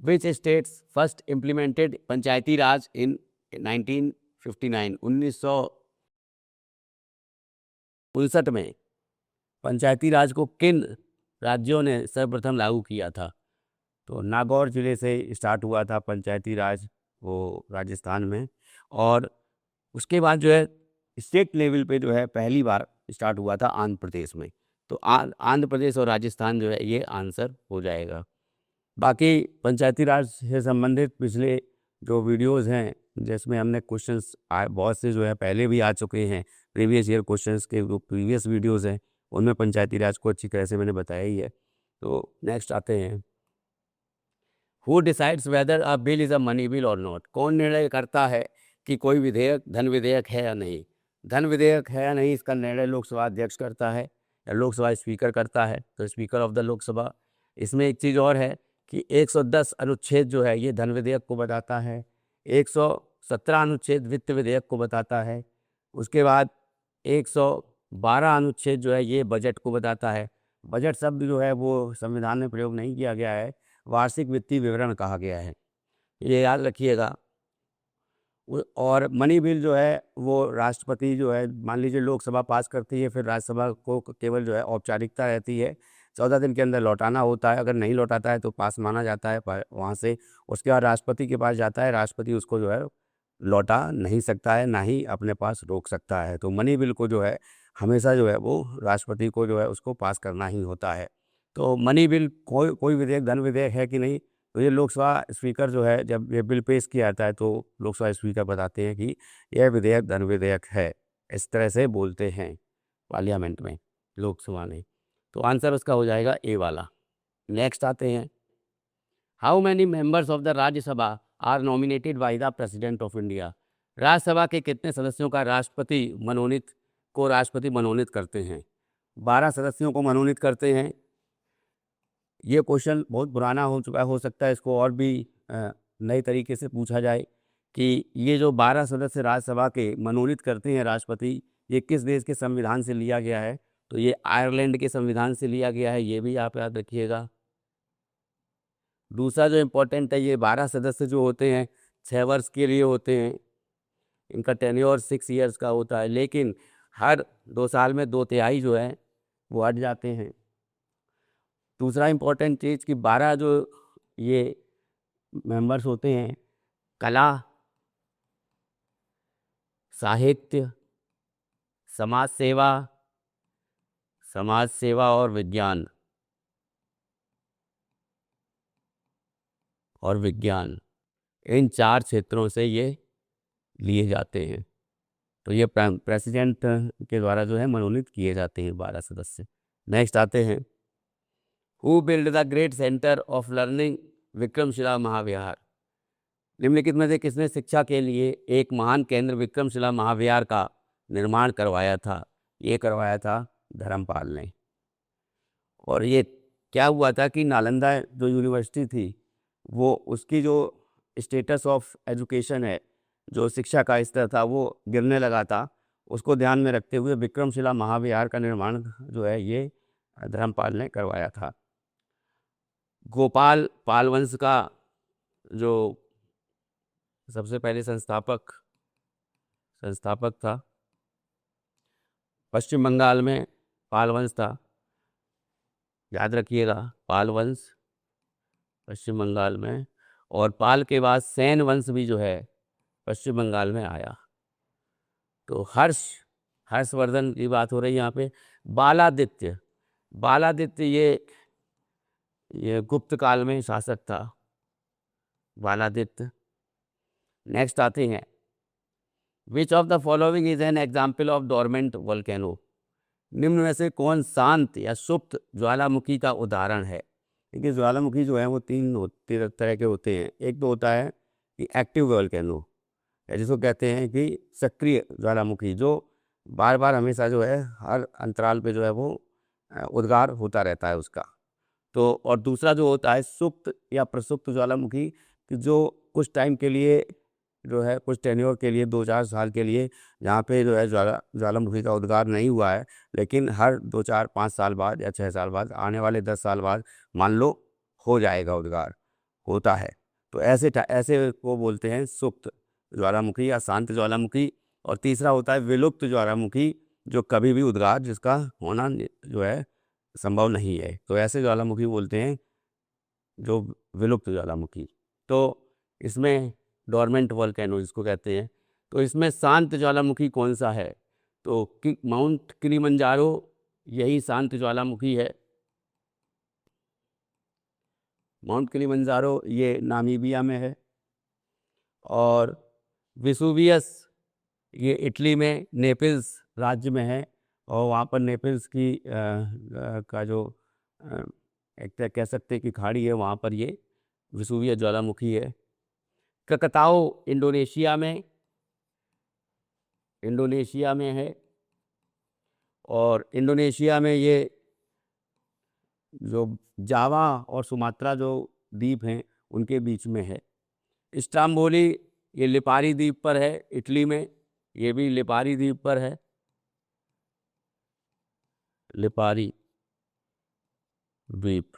विच स्टेट्स फर्स्ट इम्प्लीमेंटेड पंचायती राज इन 1959? 1959 में पंचायती राज को किन राज्यों ने सर्वप्रथम लागू किया था? तो नागौर जिले से स्टार्ट हुआ था पंचायती राज, वो राजस्थान में। और उसके बाद जो है स्टेट लेवल पे जो है पहली बार स्टार्ट हुआ था आंध्र प्रदेश में। तो आंध्र प्रदेश और राजस्थान जो है ये आंसर हो जाएगा। बाकी पंचायती राज से संबंधित पिछले जो वीडियोस हैं जिसमें हमने क्वेश्चंस बहुत से जो है पहले भी आ चुके हैं, प्रीवियस ईयर क्वेश्चंस के जो प्रीवियस वीडियोस हैं उनमें पंचायती राज को अच्छी तरह से मैंने बताया ही है। तो नेक्स्ट आते हैं, who decides whether a bill is a money bill और नॉट? कौन निर्णय करता है कि कोई विधेयक धन विधेयक है या नहीं? धन विधेयक है या नहीं इसका निर्णय लोकसभा अध्यक्ष करता है या लोकसभा स्पीकर करता है, तो स्पीकर ऑफ द लोकसभा। इसमें एक चीज़ और है कि 110 अनुच्छेद जो है ये धन विधेयक को बताता है, 117 अनुच्छेद वित्त विधेयक को बताता है, उसके बाद 12 अनुच्छेद जो है ये बजट को बताता है। बजट शब्द जो है वो संविधान में प्रयोग नहीं किया गया है, वार्षिक वित्तीय विवरण कहा गया है, ये याद रखिएगा। और मनी बिल जो है वो राष्ट्रपति जो है, मान लीजिए लोकसभा पास करती है, फिर राज्यसभा को केवल जो है औपचारिकता रहती है, 14 दिन के अंदर लौटाना होता है। अगर नहीं लौटाता है तो पास माना जाता है वहाँ से। उसके बाद राष्ट्रपति के पास जाता है, राष्ट्रपति उसको जो है लौटा नहीं सकता है, ना ही अपने पास रोक सकता है। तो मनी बिल को जो है हमेशा जो है वो राष्ट्रपति को जो है उसको पास करना ही होता है। तो मनी बिल कोई विधेयक धन विधेयक है कि नहीं, तो ये लोकसभा स्पीकर जो है जब ये बिल पेश किया जाता है तो लोकसभा स्पीकर बताते हैं कि यह विधेयक धन विधेयक है, इस तरह से बोलते हैं पार्लियामेंट में, लोकसभा में। तो आंसर उसका हो जाएगा ए वाला। नेक्स्ट आते हैं, how many members of the Rajya Sabha are nominated by the president of India. Rajya Sabha के कितने सदस्यों का राष्ट्रपति मनोनीत करते हैं? 12 सदस्यों को मनोनीत करते हैं। ये क्वेश्चन बहुत पुराना हो चुका, हो सकता है इसको और भी नए तरीके से पूछा जाए कि ये जो 12 सदस्य राज्यसभा के मनोनीत करते हैं राष्ट्रपति, ये किस देश के संविधान से लिया गया है? तो ये आयरलैंड के संविधान से लिया गया है, ये भी आप याद रखिएगा। दूसरा जो इम्पोर्टेंट है, ये 12 सदस्य जो होते हैं 6 वर्ष के लिए होते हैं, इनका टेन्योर 6 ईयर्स का होता है, लेकिन हर 2 साल में 2/3 जो है वो हट जाते हैं। दूसरा इम्पोर्टेंट चीज़ कि 12 जो ये मेंबर्स होते हैं, कला, साहित्य, समाज सेवा और विज्ञान, इन 4 क्षेत्रों से ये लिए जाते हैं। तो ये प्रेसिडेंट के द्वारा जो है मनोनीत किए जाते हैं 12 सदस्य। नेक्स्ट आते हैं, who build the great centre of learning Vikramshila Mahavihara. निम्नलिखित में से किसने शिक्षा के लिए एक महान केंद्र विक्रमशिला महाविहार का निर्माण करवाया था? ये करवाया था धर्मपाल ने। और ये क्या हुआ था कि नालंदा जो यूनिवर्सिटी थी, वो उसकी जो स्टेटस ऑफ एजुकेशन है, जो शिक्षा का स्तर था, वो गिरने लगा था। उसको ध्यान में रखते हुए विक्रमशिला महाविहार का निर्माण जो है ये धर्मपाल ने करवाया था। गोपाल पाल वंश का जो सबसे पहले संस्थापक था, पश्चिम बंगाल में पाल वंश था, याद रखिएगा, पाल वंश पश्चिम बंगाल में। और पाल के बाद सेन वंश भी जो है पश्चिम बंगाल में आया। तो हर्षवर्धन की बात हो रही है यहाँ पे। बालादित्य ये गुप्त काल में शासक था, बालादित्य। नेक्स्ट आते हैं, which of the following is an example of dormant volcano. निम्न में से कौन शांत या सुप्त ज्वालामुखी का उदाहरण है? देखिए, ज्वालामुखी जो है वो 3 तरह के होते हैं। एक तो होता है कि एक्टिव वोल्केनो, जिसको कहते हैं कि सक्रिय ज्वालामुखी, जो बार बार हमेशा जो है हर अंतराल पे जो है वो उद्गार होता रहता है उसका। तो और दूसरा जो होता है सुप्त या प्रसुप्त ज्वालामुखी, कि जो कुछ टाइम के लिए जो है, कुछ टेन्योर के लिए 2-4 साल के लिए, जहाँ पे जो है ज्वालामुखी का उद्गार नहीं हुआ है, लेकिन हर 2-4-5 साल बाद या 6 साल बाद, आने वाले 10 साल बाद मान लो हो जाएगा, उद्गार होता है। तो ऐसे को बोलते हैं सुप्त ज्वालामुखी या शांत ज्वालामुखी। और तीसरा होता है विलुप्त ज्वालामुखी, जो कभी भी उद्गार जिसका होना जो है संभव नहीं है, तो ऐसे ज्वालामुखी बोलते हैं जो विलुप्त ज्वालामुखी। तो इसमें डोरमेंट वोल्केनो जिसको कहते हैं, तो इसमें शांत ज्वालामुखी कौन सा है? तो माउंट किलिमंजारो यही शांत ज्वालामुखी है। माउंट किलिमंजारो ये नामीबिया में है। और वेसुवियस ये इटली में नेपल्स राज्य में है, और वहाँ पर नेपल्स की का जो एक तरह कह सकते हैं कि खाड़ी है, वहाँ पर ये वेसुवियस ज्वालामुखी है। ककताओ इंडोनेशिया में है। और इंडोनेशिया में ये जो जावा और सुमात्रा जो द्वीप हैं उनके बीच में है। स्ट्राम्बोली ये लिपारी द्वीप पर है, इटली में, ये भी लिपारी द्वीप पर है। लिपारी द्वीप।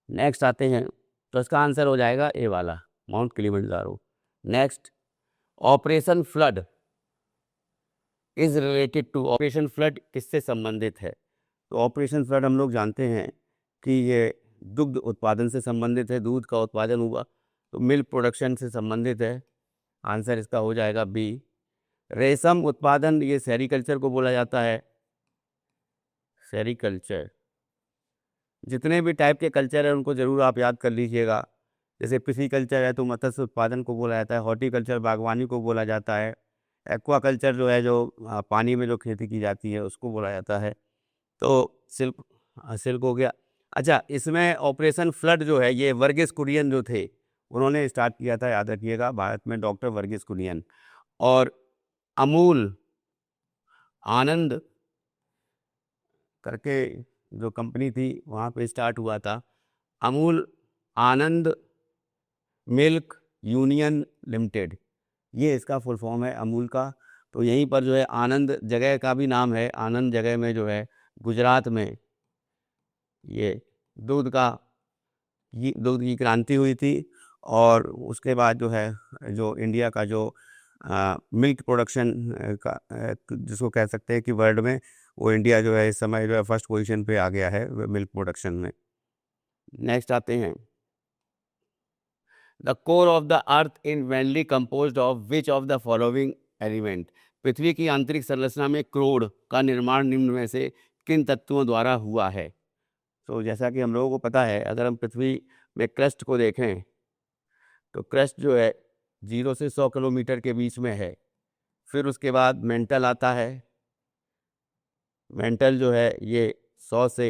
नेक्स्ट आते हैं, तो इसका आंसर हो जाएगा ए वाला, mount Kilimanjaro. Next, operation flood is related to, operation flood किससे संबंधित है? तो ऑपरेशन फ्लड हम लोग जानते हैं कि ये दुग्ध उत्पादन से संबंधित है, दूध का उत्पादन हुआ तो मिल्क प्रोडक्शन से संबंधित है। आंसर इसका हो जाएगा बी। रेशम उत्पादन, ये सेरीकल्चर को बोला जाता है, सेरीकल्चर। जितने भी टाइप के कल्चर है उनको जरूर आप याद कर लीजिएगा। जैसे पिसीकल्चर है तो मत्स्य उत्पादन को बोला जाता है, हॉर्टिकल्चर बागवानी को बोला जाता है, एक्वाकल्चर जो है जो पानी में जो खेती की जाती है उसको बोला जाता है। तो सिल्क, सिल्क हो गया। अच्छा, इसमें ऑपरेशन फ्लड जो है ये वर्गीस कुरियन जो थे उन्होंने स्टार्ट किया था, याद रखिएगा, भारत में डॉक्टर वर्गीस कुरियन। और अमूल आनंद करके जो कंपनी थी वहाँ पे स्टार्ट हुआ था, अमूल आनंद मिल्क यूनियन लिमिटेड, ये इसका फुल फॉर्म है अमूल का। तो यहीं पर जो है आनंद जगह का भी नाम है, आनंद जगह में जो है गुजरात में ये दूध की क्रांति हुई थी। और उसके बाद जो है जो इंडिया का जो मिल्क प्रोडक्शन का जिसको कह सकते हैं कि वर्ल्ड में, वो इंडिया जो है इस समय जो है फर्स्ट पोजीशन पे आ गया है मिल्क प्रोडक्शन में। नेक्स्ट आते हैं, the core of the earth in mainly composed of which of the following element, पृथ्वी की आंतरिक संरचना में क्रोड का निर्माण निम्न में से किन तत्वों द्वारा हुआ है? तो जैसा कि हम लोगों को पता है, अगर हम पृथ्वी में क्रस्ट को देखें तो क्रस्ट जो है 0 से 100 किलोमीटर के बीच में है। फिर उसके बाद मेंटल आता है, मेंटल जो है ये 100 से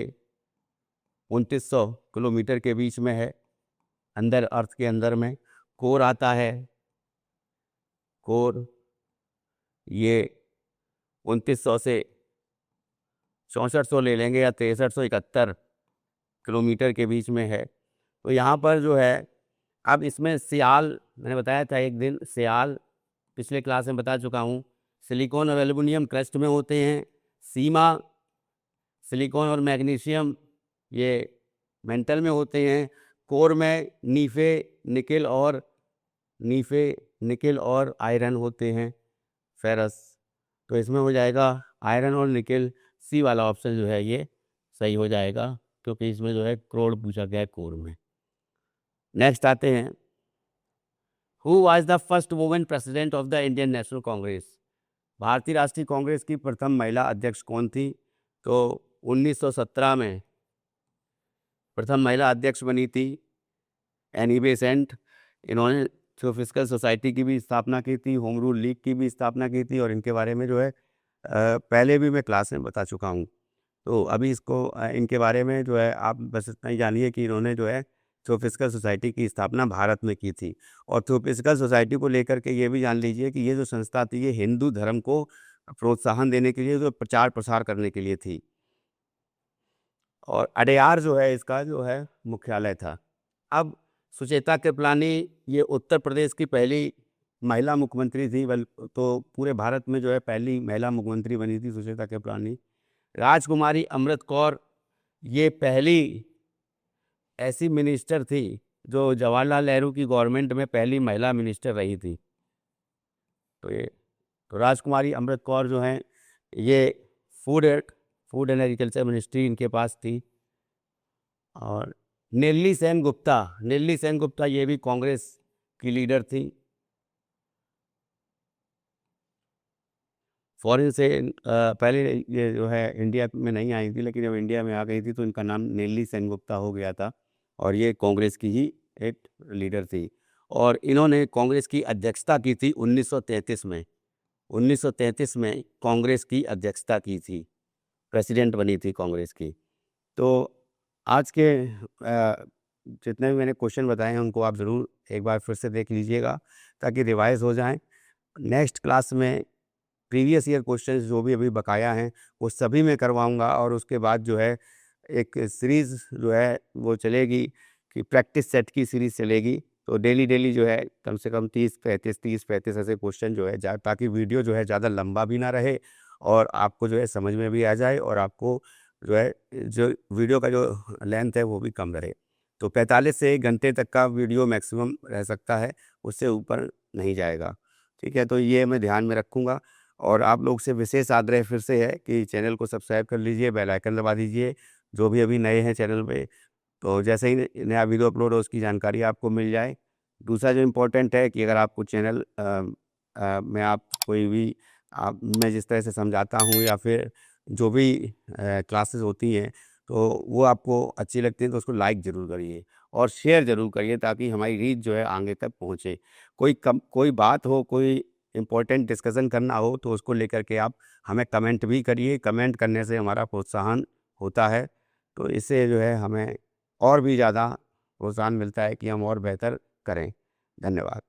2900 किलोमीटर के बीच में है, अंदर अर्थ के अंदर में। कोर आता है, कोर ये 2900 से 6400 ले लेंगे या 6371 किलोमीटर के बीच में है। तो यहाँ पर जो है, अब इसमें सियाल, मैंने बताया था एक दिन, सियाल पिछले क्लास में बता चुका हूँ, सिलिकॉन और एल्युमिनियम क्रस्ट में होते हैं, सीमा सिलिकॉन और मैग्नीशियम ये मेंटल में होते हैं, कोर में नीफे निकल और आयरन होते हैं, फेरस। तो इसमें हो जाएगा आयरन और निकल, सी वाला ऑप्शन जो है ये सही हो जाएगा, क्योंकि इसमें जो है क्रोड पूछा गया है कोर में। नेक्स्ट आते हैं, who was the first women president of the Indian national Congress, भारतीय राष्ट्रीय कांग्रेस की प्रथम महिला अध्यक्ष कौन थी? तो 1917 में प्रथम महिला अध्यक्ष बनी थी एनी बेसेंट। इन्होंने थियोसॉफिकल सोसाइटी की भी स्थापना की थी, होम रूल लीग की भी स्थापना की थी, और इनके बारे में जो है पहले भी मैं क्लास में बता चुका हूँ। तो अभी इसको इनके बारे में जो है आप बस इतना ही जानिए कि इन्होंने जो है थियोसॉफिकल सोसाइटी की स्थापना भारत में की थी। और थियोसॉफिकल सोसाइटी को लेकर के ये भी जान लीजिए कि ये जो संस्था थी ये हिंदू धर्म को प्रोत्साहन देने के लिए, जो प्रचार प्रसार करने के लिए थी। और अडेयार जो है इसका जो है मुख्यालय था। अब सुचेता कृपलानी ये उत्तर प्रदेश की पहली महिला मुख्यमंत्री थी, तो पूरे भारत में जो है पहली महिला मुख्यमंत्री बनी थी सुचेता कृपलानी। राजकुमारी अमृत कौर ये पहली ऐसी मिनिस्टर थी जो जवाहरलाल नेहरू की गवर्नमेंट में पहली महिला मिनिस्टर रही थी। तो राजकुमारी अमृत कौर जो हैं ये फूड एंड एग्रीकल्चर मिनिस्ट्री इनके पास थी। और नेल्ली सेन गुप्ता ये भी कांग्रेस की लीडर थी। फॉरेन से पहले ये जो है इंडिया में नहीं आई थी, लेकिन जब इंडिया में आ गई थी तो इनका नाम नेल्ली सेन गुप्ता हो गया था, और ये कांग्रेस की ही एक लीडर थी। और इन्होंने कांग्रेस की अध्यक्षता की थी 1933 में। 1933 में कांग्रेस की अध्यक्षता की थी, प्रेसिडेंट बनी थी कांग्रेस की। तो आज के जितने भी मैंने क्वेश्चन बताए हैं उनको आप ज़रूर एक बार फिर से देख लीजिएगा ताकि रिवाइज हो जाएं। नेक्स्ट क्लास में प्रीवियस ईयर क्वेश्चंस जो भी अभी बकाया हैं वो सभी मैं करवाऊंगा, और उसके बाद जो है एक सीरीज़ जो है वो चलेगी कि प्रैक्टिस सेट की सीरीज़ चलेगी। तो डेली जो है कम से कम 30-35 ऐसे क्वेश्चन जो है ताकि वीडियो जो है ज़्यादा लंबा भी ना रहे और आपको जो है समझ में भी आ जाए और आपको जो है जो वीडियो का जो लेंथ है वो भी कम रहे। तो 45 से 1 घंटे तक का वीडियो मैक्सिमम रह सकता है, उससे ऊपर नहीं जाएगा। ठीक है, तो ये मैं ध्यान में रखूँगा और आप लोग से विशेष आग्रह फिर से है कि चैनल को सब्सक्राइब कर लीजिए, बेल आइकन दबा दीजिए, जो भी अभी नए हैं चैनल पे, तो जैसे ही नया वीडियो अपलोड हो उसकी जानकारी आपको मिल जाए। दूसरा जो इम्पोर्टेंट है कि अगर आपको चैनल में आप कोई भी आप मैं जिस तरह से समझाता हूँ या फिर जो भी क्लासेस होती हैं, तो वो आपको अच्छी लगती हैं तो उसको लाइक ज़रूर करिए और शेयर ज़रूर करिए ताकि हमारी रीच जो है आगे तक पहुँचे। कोई बात हो, कोई इम्पोर्टेंट डिस्कशन करना हो तो उसको लेकर के आप हमें कमेंट भी करिए। कमेंट करने से हमारा प्रोत्साहन होता है, तो इससे जो है हमें और भी ज़्यादा प्रोत्साहन मिलता है कि हम और बेहतर करें। धन्यवाद।